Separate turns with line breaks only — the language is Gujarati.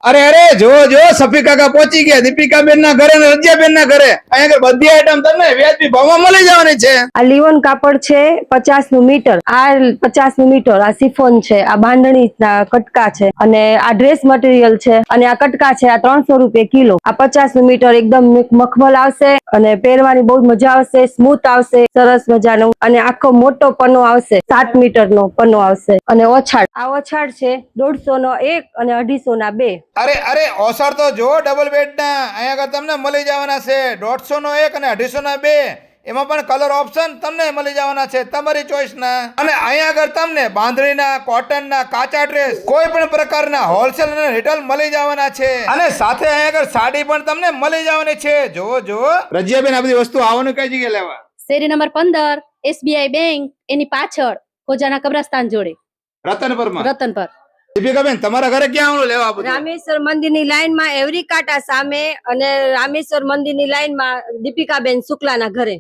અરે અરે જો જો સફી કાકા પહોંચી ગયા દીપિકા બેન ના ઘરે ને રજિયા બેન ના ઘરે. અહીંયા આગળ બધી આઈટમ તમને વ્યાજબી ભાવમાં મળી જવાની છે.
આ લીવન કાપડ છે 50 નું મીટર, આ 50 નું મીટર, આ સિફોન છે, આ બાંધણી કટકા છે, અને આ ડ્રેસ મટીરિયલ છે, અને આ કટકા છે આ 300 રૂપિયા કિલો. આ 50 નું મીટર એકદમ મખમલ આવશે અને પહેરવાની બહુ મજા આવશે, સ્મૂથ આવશે, સરસ મજાનું. અને આખો મોટો પન્નો આવશે, 7 મીટર નો પન્નો આવશે. અને ઓછાડ, આ ઓછાડ છે 150 નો 1 અને 250 ના 2.
અરે અરે ઓસર તો જો ડબલ બેડ ના અહીંયા આગળ તમને મળી જવાના છે 150 નો 1 અને 250 ના 2. એમાં પણ કલર ઓપ્શન તમને મળી જવાના છે તમારી ચોઈસ ના. અને અહીંયા આગળ તમને બાંધણીના, કોટનના, કાચા ડ્રેસ કોઈ પણ પ્રકારના હોલસેલ અને રિટેલ મળી જવાના છે. અને સાથે અહીંયા આગળ સાડી પણ તમને મળી જવાની છે. જો જો રજિયાબેન આ બધી વસ્તુ આવવાનું કઈ જગ્યાએ લેવા?
શેરી નંબર 15 SBI બેંક એની પાછળ ખોજાના કબ્રસ્તાન જોડે
રતનપરમાં.
રતનપર.
દીપિકાબેન તમારા ઘરે ક્યાં આવવાનું લેવા આ બધું?
રામેશ્વર મંદિરની લાઈનમાં એવરી કાંટા સામે, અને રામેશ્વર મંદિરની લાઈનમાં દીપિકાબેન શુક્લાના ઘરે.